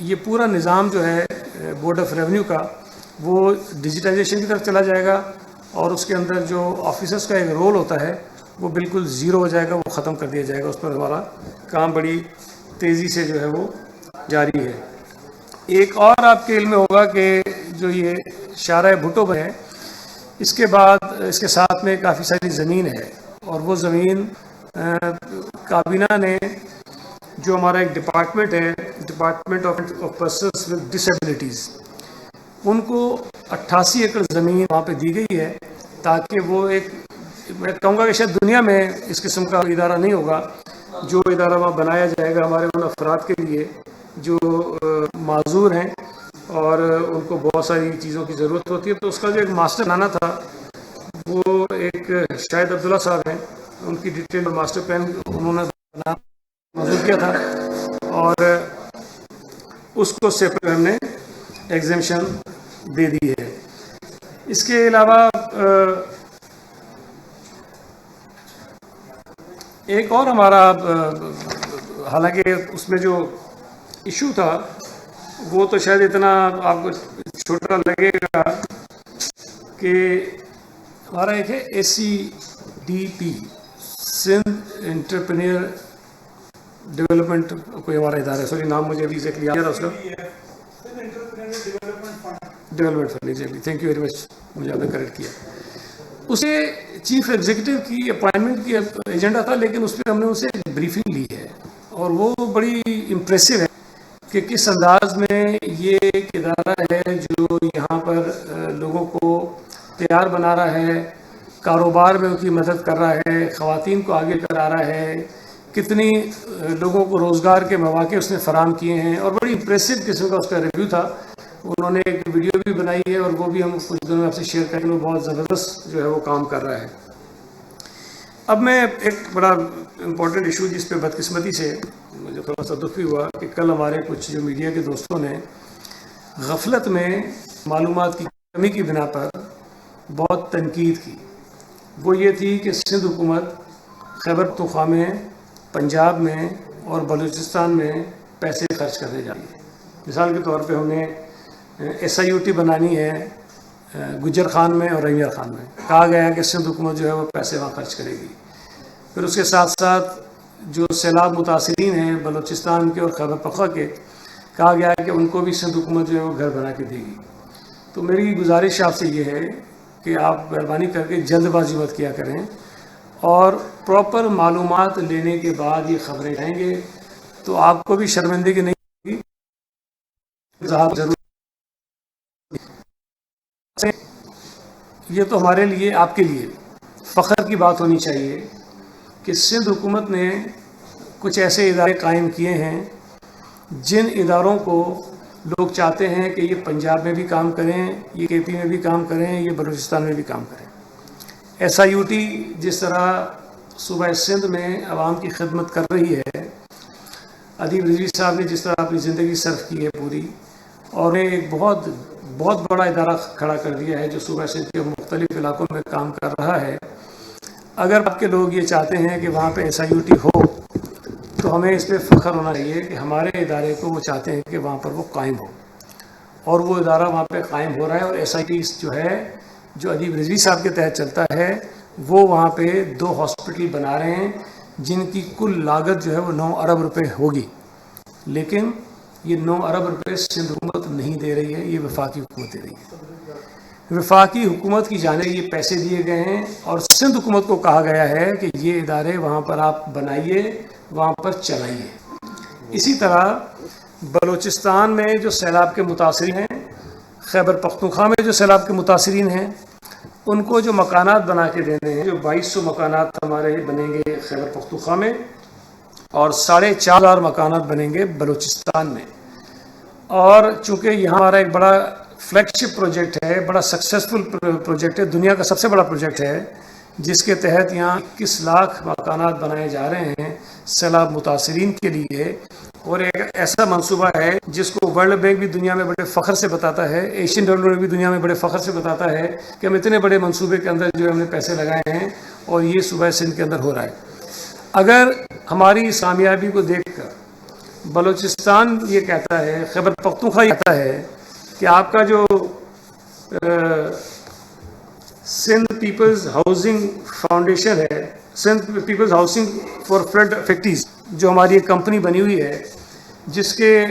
یہ پورا نظام جو ہے بورڈ آف ریونیو کا وہ ڈیجیٹائزیشن کی طرف چلا جائے گا، اور اس کے اندر جو آفیسرس کا ایک رول ہوتا ہے وہ بالکل زیرو ہو جائے گا، وہ ختم کر دیا جائے گا. اس پر ہمارا کام بڑی تیزی سے جو ہے وہ جاری ہے. ایک اور آپ کے علم میں ہوگا کہ جو یہ شارع بھٹو ہے، اس کے بعد اس کے ساتھ میں کافی ساری زمین ہے، اور وہ زمین کابینہ نے جو ہمارا ایک ڈپارٹمنٹ ہے، department of persons with disabilities, ان کو 88 ایکڑ زمین وہاں پہ دی گئی ہے، تاکہ وہ ایک، میں کہوں گا کہ شاید دنیا میں اس قسم کا ادارہ نہیں ہوگا جو ادارہ وہاں بنایا جائے گا ہمارے ان افراد کے لیے جو معذور ہیں اور ان کو بہت ساری چیزوں کی ضرورت ہوتی ہے. تو اس کا جو ایک ماسٹر بنانا تھا وہ ایک شاہد عبداللہ صاحب ہیں، ان کی ڈیٹیل اور ماسٹر پلان انہوں نے منظور کیا تھا، اور اس کو سیپریٹ ہم نے ایگزیمشن دے دی ہے. اس کے علاوہ ایک اور ہمارا، حالانکہ اس میں جو ایشو تھا وہ تو شاید اتنا آپ کو چھوٹا لگے گا، کہ ہمارا ایک ہے ACDP، سندھ انٹرپرینور ڈیولپمنٹ، کوئی ہمارا ادارہ ہے، سوری نام مجھے ابھی ایگزیکٹلی یاد ہے اس کا، development fund. Exactly, thank you very much, مجھے آپ نے کریکٹ کیا. اسے چیف ایگزیکٹو کی اپوائنٹمنٹ کی ایجنڈا تھا، لیکن اس پہ ہم نے اسے بریفنگ لی ہے، اور وہ بڑی امپریسو ہے کہ کس انداز میں یہ ایک ادارہ ہے جو یہاں پر لوگوں کو تیار بنا رہا ہے، کاروبار میں ان کی مدد کر رہا ہے، خواتین کو آگے کر رہا ہے، کتنی لوگوں کو روزگار کے مواقع اس نے فراہم کیے ہیں، اور بڑی امپریسو قسم کا اس کا ریویو تھا. انہوں نے ایک ویڈیو بھی بنائی ہے، اور وہ بھی ہم کچھ دنوں میں آپ سے شیئر کریں گے. وہ بہت زبردست جو ہے وہ کام کر رہا ہے. اب میں ایک بڑا امپورٹنٹ ایشو جس پہ بدقسمتی سے مجھے تھوڑا سا دکھ بھی ہوا کہ کل ہمارے کچھ جو میڈیا کے دوستوں نے غفلت میں معلومات کی کمی کی بنا پر بہت تنقید کی. وہ یہ تھی کہ سندھ حکومت خیبر پختونخوا میں، پنجاب میں اور بلوچستان میں پیسے خرچ کرنے جا رہی ہے. مثال کے طور پہ ہم نے SIUT بنانی ہے گجر خان میں اور رحیمیار خان میں. کہا گیا کہ سندھ حکومت جو ہے وہ پیسے وہاں خرچ کرے گی. پھر اس کے ساتھ ساتھ جو سیلاب متاثرین ہیں بلوچستان کے اور خیبر پختونخوا کے، کہا گیا کہ ان کو بھی سندھ حکومت جو ہے وہ گھر بنا کے دے گی. تو میری گزارش آپ سے یہ ہے کہ آپ مہربانی کر کے جلد بازی مت کیا کریں، اور پراپر معلومات لینے کے بعد یہ خبریں آئیں گے تو آپ کو بھی شرمندگی نہیں ہوگی. ضرور یہ تو ہمارے لیے، آپ کے لیے فخر کی بات ہونی چاہیے کہ سندھ حکومت نے کچھ ایسے ادارے قائم کیے ہیں جن اداروں کو لوگ چاہتے ہیں کہ یہ پنجاب میں بھی کام کریں، یہ KP میں بھی کام کریں، یہ بلوچستان میں بھی کام کریں. SIUT جس طرح صوبہ سندھ میں عوام کی خدمت کر رہی ہے، ادیب رضوی صاحب نے جس طرح اپنی زندگی صرف کی ہے پوری، اور ایک بہت بڑا ادارہ کھڑا کر دیا ہے جو صوبہ سندھ کے مختلف علاقوں میں کام کر رہا ہے. اگر آپ کے لوگ یہ چاہتے ہیں کہ وہاں پہ SIUT ہو تو ہمیں اس پہ فخر ہونا چاہیے کہ ہمارے ادارے کو وہ چاہتے ہیں کہ وہاں پر وہ قائم ہو، اور وہ ادارہ وہاں پہ قائم ہو رہا ہے. اور SIT جو ہے جو ادیب رضوی صاحب کے تحت چلتا ہے، وہ وہاں پہ 2 ہاسپٹل بنا رہے ہیں جن کی کل لاگت جو ہے وہ 9 ارب روپے ہوگی. لیکن یہ 9 ارب روپے سندھ حکومت نہیں دے رہی ہے، یہ وفاقی حکومت دے رہی ہے. وفاقی حکومت کی جانب یہ پیسے دیے گئے ہیں، اور سندھ حکومت کو کہا گیا ہے کہ یہ ادارے وہاں پر آپ بنائیے، وہاں پر چلائیے. اسی طرح بلوچستان میں جو سیلاب کے متاثرین ہیں، خیبر پختونخوا میں جو سیلاب کے متاثرین ہیں، ان کو جو مکانات بنا کے دینے ہیں، جو 2200 مکانات ہمارے بنیں گے خیبر پختونخوا میں، اور 4500 مکانات بنیں گے بلوچستان میں. اور چونکہ یہاں ہمارا ایک بڑا فلیگ شپ پروجیکٹ ہے، بڑا سکسیسفل پروجیکٹ ہے، دنیا کا سب سے بڑا پروجیکٹ ہے، جس کے تحت یہاں 21 لاکھ مکانات بنائے جا رہے ہیں سیلاب متاثرین کے لیے. اور ایک ایسا منصوبہ ہے جس کو ورلڈ بینک بھی دنیا میں بڑے فخر سے بتاتا ہے، ایشین ڈیولپمنٹ بھی دنیا میں بڑے فخر سے بتاتا ہے کہ ہم اتنے بڑے منصوبے کے اندر جو ہم نے پیسے لگائے ہیں، اور یہ صوبہ سندھ کے اندر ہو رہا ہے. اگر ہماری اس کامیابی کو دیکھ کر بلوچستان یہ کہتا ہے، خیبر پختونخوا یہ کہتا ہے کہ آپ کا جو سندھ پیپلز ہاؤسنگ فاؤنڈیشن ہے، Sindh Peoples Housing for flood affectees, جو ہماری ایک کمپنی بنی ہوئی ہے، جس کے